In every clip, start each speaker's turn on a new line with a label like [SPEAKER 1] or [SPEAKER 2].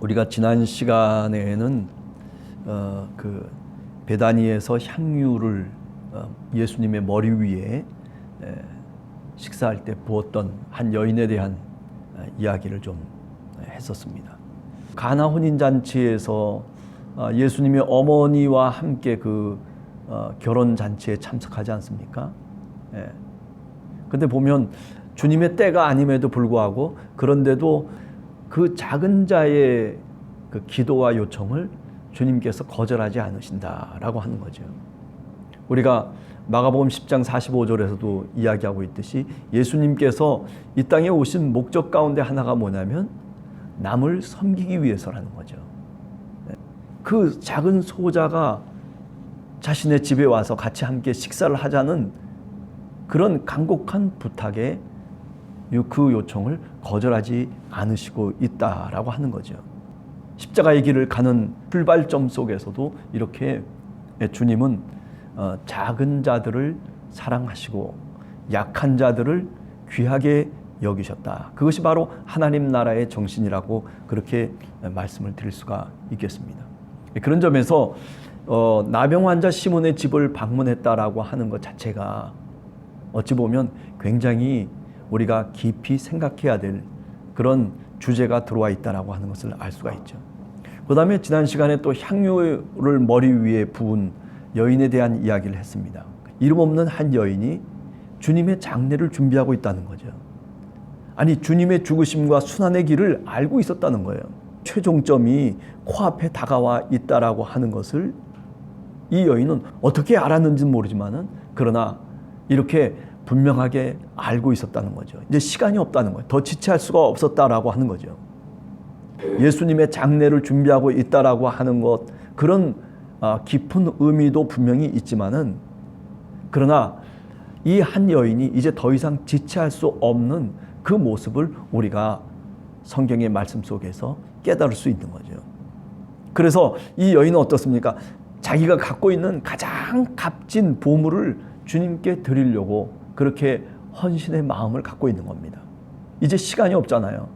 [SPEAKER 1] 우리가 지난 시간에는 그 베다니에서 향유를 예수님의 머리 위에 식사할 때 부었던 한 여인에 대한 이야기를 좀 했었습니다. 가나 혼인잔치에서 예수님의 어머니와 함께 그 결혼잔치에 참석하지 않습니까? 근데 보면 주님의 때가 아님에도 불구하고 그런데도 그 작은 자의 그 기도와 요청을 주님께서 거절하지 않으신다라고 하는 거죠. 우리가 마가복음 10장 45절에서도 이야기하고 있듯이 예수님께서 이 땅에 오신 목적 가운데 하나가 뭐냐면 남을 섬기기 위해서라는 거죠. 그 작은 소자가 자신의 집에 와서 같이 함께 식사를 하자는 그런 간곡한 부탁에 그 요청을 거절하지 않으시고 있다라고 하는 거죠. 십자가의 길을 가는 출발점 속에서도 이렇게 주님은 작은 자들을 사랑하시고 약한 자들을 귀하게 여기셨다. 그것이 바로 하나님 나라의 정신이라고 그렇게 말씀을 드릴 수가 있겠습니다. 그런 점에서 나병 환자 시몬의 집을 방문했다라고 하는 것 자체가 어찌 보면 굉장히 우리가 깊이 생각해야 될 그런 주제가 들어와 있다라고 하는 것을 알 수가 있죠. 그 다음에 지난 시간에 또 향유를 머리 위에 부은 여인에 대한 이야기를 했습니다. 이름 없는 한 여인이 주님의 장례를 준비하고 있다는 거죠. 아니, 주님의 죽으심과 순환의 길을 알고 있었다는 거예요. 최종점이 코앞에 다가와 있다라고 하는 것을 이 여인은 어떻게 알았는지는 모르지만은 그러나 이렇게 분명하게 알고 있었다는 거죠. 이제 시간이 없다는 거예요. 더 지체할 수가 없었다라고 하는 거죠. 예수님의 장례를 준비하고 있다라고 하는 것, 그런 깊은 의미도 분명히 있지만은 그러나 이 한 여인이 이제 더 이상 지체할 수 없는 그 모습을 우리가 성경의 말씀 속에서 깨달을 수 있는 거죠. 그래서 이 여인은 어떻습니까? 자기가 갖고 있는 가장 값진 보물을 주님께 드리려고 그렇게 헌신의 마음을 갖고 있는 겁니다. 이제 시간이 없잖아요.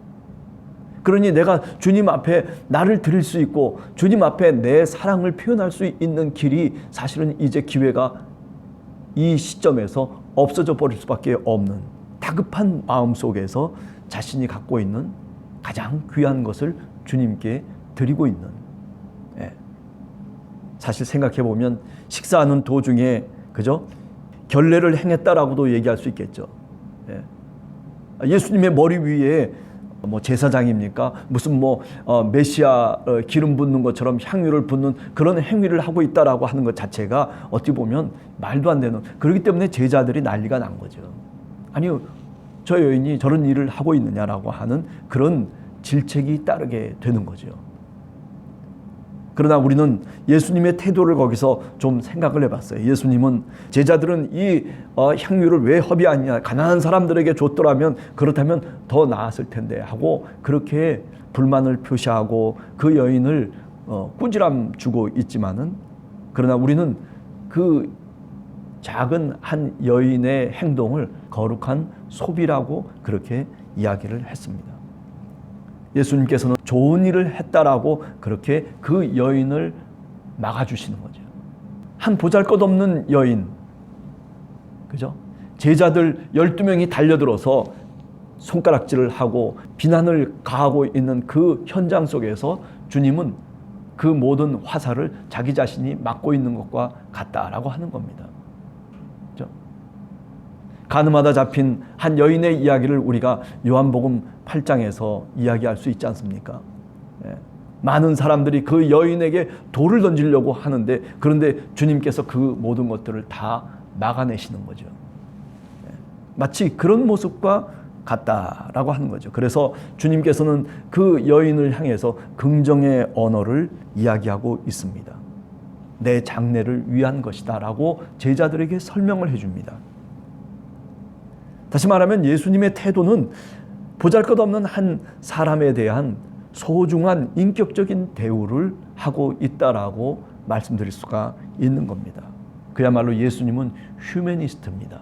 [SPEAKER 1] 그러니 내가 주님 앞에 나를 드릴 수 있고 주님 앞에 내 사랑을 표현할 수 있는 길이 사실은 이제 기회가 이 시점에서 없어져 버릴 수밖에 없는 다급한 마음 속에서 자신이 갖고 있는 가장 귀한 것을 주님께 드리고 있는, 사실 생각해 보면 식사하는 도중에 그죠? 결례를 행했다라고도 얘기할 수 있겠죠. 예수님의 머리 위에 뭐 제사장입니까? 무슨 메시아 기름 붓는 것처럼 향유를 붓는 그런 행위를 하고 있다라고 하는 것 자체가 어찌 보면 말도 안 되는, 그렇기 때문에 제자들이 난리가 난 거죠. 아니, 저 여인이 저런 일을 하고 있느냐라고 하는 그런 질책이 따르게 되는 거죠. 그러나 우리는 예수님의 태도를 거기서 좀 생각을 해봤어요. 예수님은 제자들은 이 향유를 왜 허비하느냐, 가난한 사람들에게 줬더라면 그렇다면 더 나았을 텐데 하고 그렇게 불만을 표시하고 그 여인을 꾸지람 주고 있지만은, 그러나 우리는 그 작은 한 여인의 행동을 거룩한 소비라고 그렇게 이야기를 했습니다. 예수님께서는 좋은 일을 했다라고 그렇게 그 여인을 막아주시는 거죠. 한 보잘것없는 여인, 그죠? 제자들 12명이 달려들어서 손가락질을 하고 비난을 가하고 있는 그 현장 속에서 주님은 그 모든 화살을 자기 자신이 맡고 있는 것과 같다라고 하는 겁니다. 그죠? 가늠하다 잡힌 한 여인의 이야기를 우리가 요한복음 8장에서 이야기할 수 있지 않습니까? 많은 사람들이 그 여인에게 돌을 던지려고 하는데 그런데 주님께서 그 모든 것들을 다 막아내시는 거죠. 마치 그런 모습과 같다라고 하는 거죠. 그래서 주님께서는 그 여인을 향해서 긍정의 언어를 이야기하고 있습니다. 내 장례를 위한 것이다 라고 제자들에게 설명을 해줍니다. 다시 말하면 예수님의 태도는 보잘것없는 한 사람에 대한 소중한 인격적인 대우를 하고 있다라고 말씀드릴 수가 있는 겁니다. 그야말로 예수님은 휴머니스트입니다.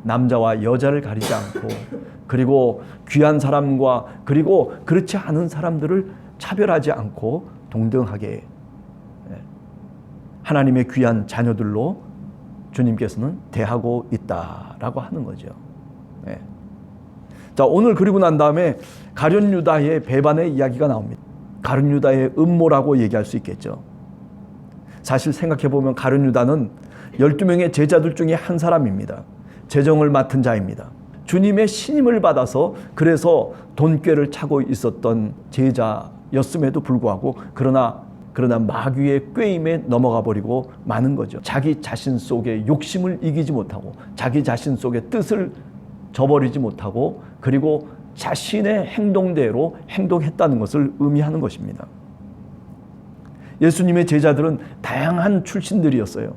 [SPEAKER 1] 남자와 여자를 가리지 않고 그리고 귀한 사람과 그리고 그렇지 않은 사람들을 차별하지 않고 동등하게 하나님의 귀한 자녀들로 주님께서는 대하고 있다라고 하는 거죠. 자, 오늘 그리고 난 다음에 가룟 유다의 배반의 이야기가 나옵니다. 가룟 유다의 음모라고 얘기할 수 있겠죠. 사실 생각해보면 가룟 유다는 12명의 제자들 중에 한 사람입니다. 재정을 맡은 자입니다. 주님의 신임을 받아서 그래서 돈꾀를 차고 있었던 제자였음에도 불구하고 그러나 마귀의 꾀임에 넘어가 버리고 마는 거죠. 자기 자신 속에 욕심을 이기지 못하고 자기 자신 속의 뜻을 저버리지 못하고 그리고 자신의 행동대로 행동했다는 것을 의미하는 것입니다. 예수님의 제자들은 다양한 출신들이었어요.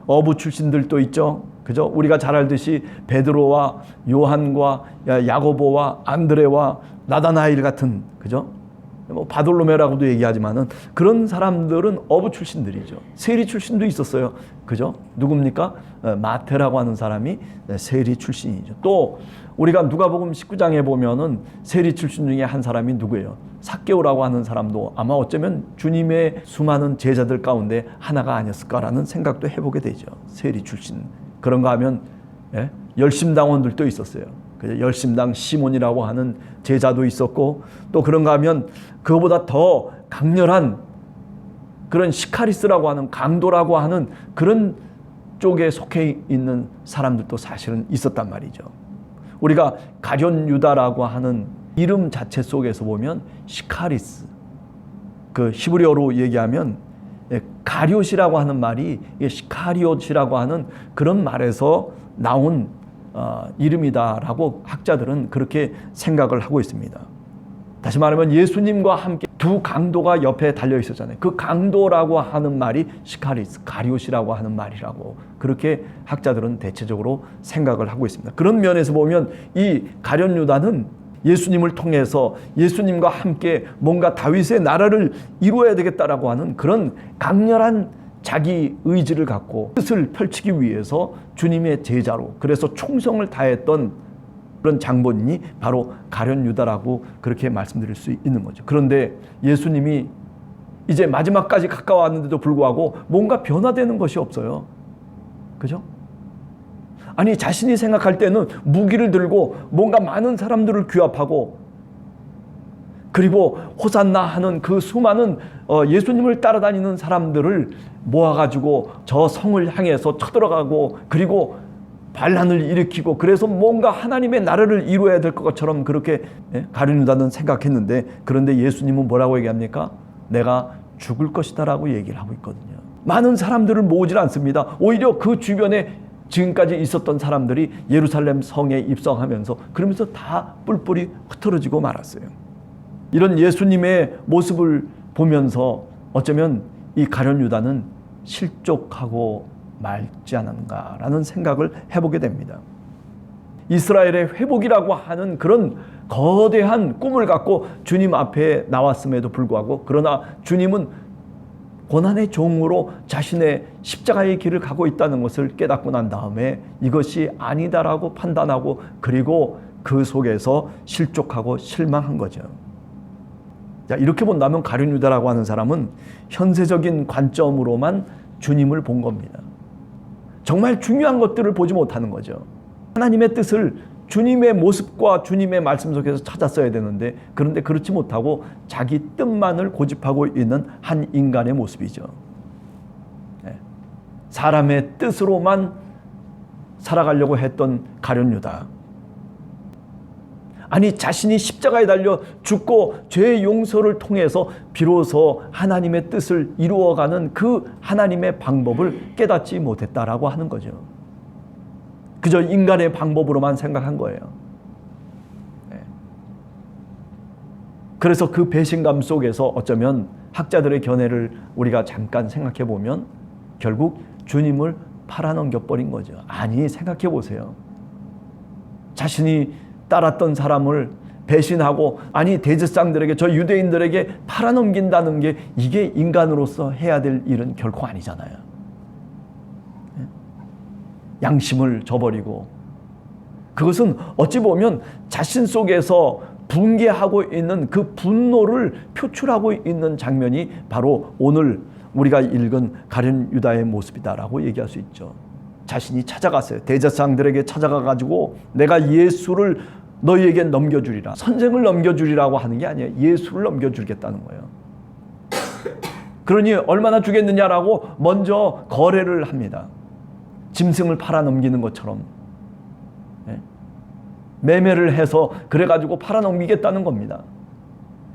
[SPEAKER 1] 어부 출신들도 있죠. 그죠? 우리가 잘 알듯이 베드로와 요한과 야고보와 안드레와 나다나엘 같은, 그죠? 뭐 바돌로메라고도 얘기하지만은 그런 사람들은 어부 출신들이죠. 세리 출신도 있었어요. 그죠? 누굽니까? 마태라고 하는 사람이 세리 출신이죠. 또 우리가 누가복음 19장에 보면은 세리 출신 중에 한 사람이 누구예요? 삭개오라고 하는 사람도 아마 어쩌면 주님의 수많은 제자들 가운데 하나가 아니었을까라는 생각도 해보게 되죠. 세리 출신. 그런가 하면 열심당원들도 있었어요. 열심당 시몬이라고 하는 제자도 있었고 또 그런가 하면 그거보다 더 강렬한 그런 시카리스라고 하는 강도라고 하는 그런 쪽에 속해 있는 사람들도 사실은 있었단 말이죠. 우리가 가룟 유다라고 하는 이름 자체 속에서 보면 시카리스, 그 히브리어로 얘기하면 가룟이라고 하는 말이 시카리옷이라고 하는 그런 말에서 나온 이름이다라고 학자들은 그렇게 생각을 하고 있습니다. 다시 말하면 예수님과 함께 두 강도가 옆에 달려 있었잖아요. 그 강도라고 하는 말이 시카리스, 가룟이라고 하는 말이라고 그렇게 학자들은 대체적으로 생각을 하고 있습니다. 그런 면에서 보면 이 가룟 유다는 예수님을 통해서 예수님과 함께 뭔가 다윗의 나라를 이루어야 되겠다라고 하는 그런 강렬한 자기 의지를 갖고 뜻을 펼치기 위해서 주님의 제자로 그래서 충성을 다했던 그런 장본인이 바로 가룟 유다라고 그렇게 말씀드릴 수 있는 거죠. 그런데 예수님이 이제 마지막까지 가까워왔는데도 불구하고 뭔가 변화되는 것이 없어요. 그죠? 아니 자신이 생각할 때는 무기를 들고 뭔가 많은 사람들을 규합하고 그리고 호산나 하는 그 수많은 예수님을 따라다니는 사람들을 모아가지고 저 성을 향해서 쳐들어가고 그리고 반란을 일으키고 그래서 뭔가 하나님의 나라를 이루어야 될 것처럼 그렇게 가룟 유다는 생각했는데 그런데 예수님은 뭐라고 얘기합니까? 내가 죽을 것이다 라고 얘기를 하고 있거든요. 많은 사람들을 모으질 않습니다. 오히려 그 주변에 지금까지 있었던 사람들이 예루살렘 성에 입성하면서 그러면서 다 뿔뿔이 흩어지고 말았어요. 이런 예수님의 모습을 보면서 어쩌면 이 가룟 유다는 실족하고 말지 않은가라는 생각을 해보게 됩니다. 이스라엘의 회복이라고 하는 그런 거대한 꿈을 갖고 주님 앞에 나왔음에도 불구하고 그러나 주님은 고난의 종으로 자신의 십자가의 길을 가고 있다는 것을 깨닫고 난 다음에 이것이 아니다라고 판단하고 그리고 그 속에서 실족하고 실망한 거죠. 자, 이렇게 본다면 가룟 유다라고 하는 사람은 현세적인 관점으로만 주님을 본 겁니다. 정말 중요한 것들을 보지 못하는 거죠. 하나님의 뜻을 주님의 모습과 주님의 말씀 속에서 찾았어야 되는데 그런데 그렇지 못하고 자기 뜻만을 고집하고 있는 한 인간의 모습이죠. 사람의 뜻으로만 살아가려고 했던 가룟 유다. 아니 자신이 십자가에 달려 죽고 죄의 용서를 통해서 비로소 하나님의 뜻을 이루어가는 그 하나님의 방법을 깨닫지 못했다라고 하는 거죠. 그저 인간의 방법으로만 생각한 거예요. 그래서 그 배신감 속에서 어쩌면 학자들의 견해를 우리가 잠깐 생각해 보면 결국 주님을 팔아넘겨버린 거죠. 아니 생각해 보세요. 자신이 따랐던 사람을 배신하고 아니 대제사장들에게 저 유대인들에게 팔아넘긴다는 게 이게 인간으로서 해야 될 일은 결코 아니잖아요. 양심을 저버리고 그것은 어찌 보면 자신 속에서 붕괴하고 있는 그 분노를 표출하고 있는 장면이 바로 오늘 우리가 읽은 가룟 유다의 모습이다라고 얘기할 수 있죠. 자신이 찾아갔어요. 대제사장들에게 찾아가가지고 내가 예수를 너희에게 넘겨주리라. 선생을 넘겨주리라고 하는 게 아니에요. 예수를 넘겨주겠다는 거예요. 그러니 얼마나 주겠느냐라고 먼저 거래를 합니다. 짐승을 팔아 넘기는 것처럼 매매를 해서 그래가지고 팔아 넘기겠다는 겁니다.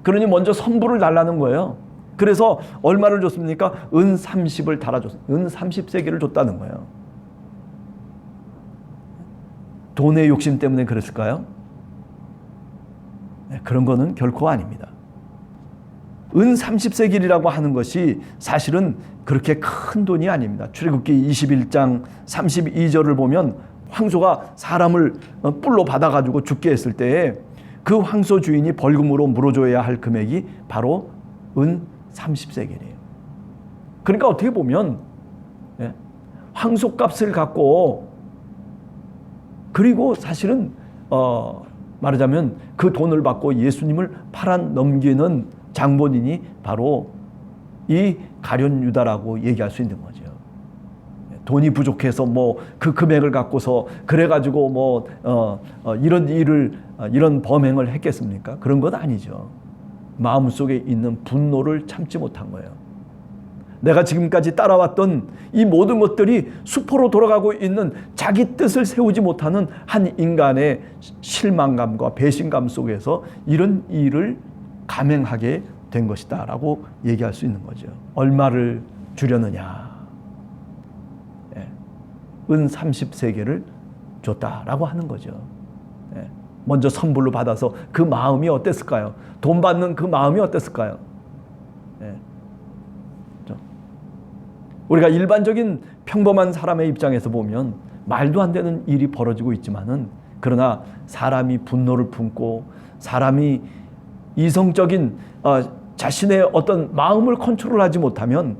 [SPEAKER 1] 그러니 먼저 선불을 달라는 거예요. 그래서 얼마를 줬습니까? 은 30을 달아줬습니다. 은 30세겔을 줬다는 거예요. 돈의 욕심 때문에 그랬을까요? 그런 거는 결코 아닙니다. 은 30세겔이라고 하는 것이 사실은 그렇게 큰 돈이 아닙니다. 출애굽기 21장 32절을 보면 황소가 사람을 뿔로 받아가지고 죽게 했을 때에 그 황소 주인이 벌금으로 물어줘야 할 금액이 바로 은 30세겔이에요. 그러니까 어떻게 보면 황소값을 갖고 그리고 사실은 말하자면 그 돈을 받고 예수님을 팔아 넘기는 장본인이 바로 이 가룟 유다라고 얘기할 수 있는 거죠. 돈이 부족해서 뭐 그 금액을 갖고서 그래가지고 뭐 이런 일을 이런 범행을 했겠습니까? 그런 건 아니죠. 마음속에 있는 분노를 참지 못한 거예요. 내가 지금까지 따라왔던 이 모든 것들이 수포로 돌아가고 있는 자기 뜻을 세우지 못하는 한 인간의 실망감과 배신감 속에서 이런 일을 감행하게 된 것이다 라고 얘기할 수 있는 거죠. 얼마를 주려느냐. 은 30세겔을 줬다라고 하는 거죠. 먼저 선불로 받아서 그 마음이 어땠을까요? 돈 받는 그 마음이 어땠을까요? 우리가 일반적인 평범한 사람의 입장에서 보면 말도 안 되는 일이 벌어지고 있지만은 그러나 사람이 분노를 품고 사람이 이성적인 자신의 어떤 마음을 컨트롤하지 못하면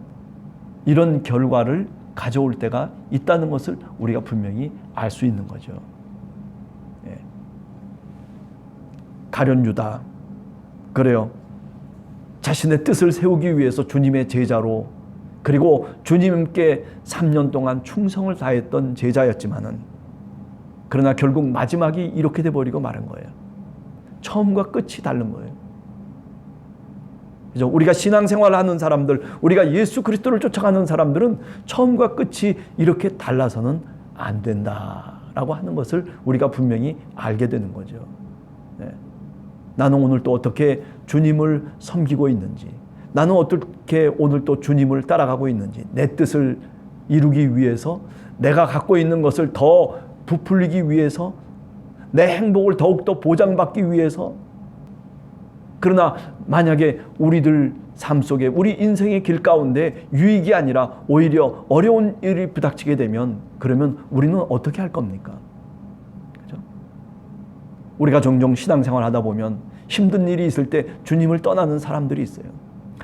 [SPEAKER 1] 이런 결과를 가져올 때가 있다는 것을 우리가 분명히 알 수 있는 거죠. 가룟 유다 그래요. 자신의 뜻을 세우기 위해서 주님의 제자로 그리고 주님께 3년 동안 충성을 다했던 제자였지만은 그러나 결국 마지막이 이렇게 돼버리고 마른 거예요. 처음과 끝이 다른 거예요. 그죠? 우리가 신앙생활을 하는 사람들, 우리가 예수 그리스도를 쫓아가는 사람들은 처음과 끝이 이렇게 달라서는 안 된다라고 하는 것을 우리가 분명히 알게 되는 거죠. 나는 오늘 또 어떻게 주님을 섬기고 있는지, 나는 어떻게 오늘 또 주님을 따라가고 있는지, 내 뜻을 이루기 위해서, 내가 갖고 있는 것을 더 부풀리기 위해서, 내 행복을 더욱더 보장받기 위해서. 그러나 만약에 우리들 삶 속에 우리 인생의 길 가운데 유익이 아니라 오히려 어려운 일이 부닥치게 되면 그러면 우리는 어떻게 할 겁니까? 그죠? 우리가 종종 신앙생활 하다 보면 힘든 일이 있을 때 주님을 떠나는 사람들이 있어요.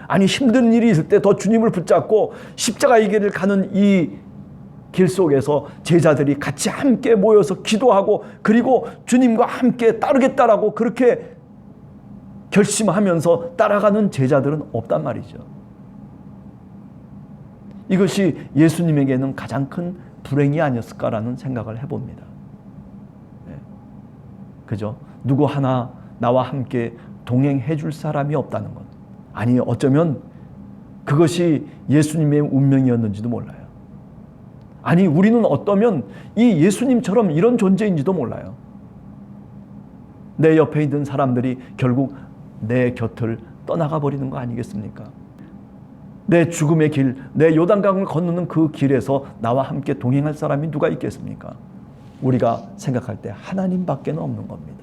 [SPEAKER 1] 아니 힘든 일이 있을 때 더 주님을 붙잡고 십자가의 길을 가는 이 길 속에서 제자들이 같이 함께 모여서 기도하고 그리고 주님과 함께 따르겠다라고 그렇게 결심하면서 따라가는 제자들은 없단 말이죠. 이것이 예수님에게는 가장 큰 불행이 아니었을까라는 생각을 해봅니다. 그죠? 누구 하나 나와 함께 동행해 줄 사람이 없다는 것. 아니 어쩌면 그것이 예수님의 운명이었는지도 몰라요. 아니 우리는 어쩌면 이 예수님처럼 이런 존재인지도 몰라요. 내 옆에 있는 사람들이 결국 내 곁을 떠나가 버리는 거 아니겠습니까? 내 죽음의 길, 내 요단강을 건너는 그 길에서 나와 함께 동행할 사람이 누가 있겠습니까? 우리가 생각할 때 하나님밖에 없는 겁니다.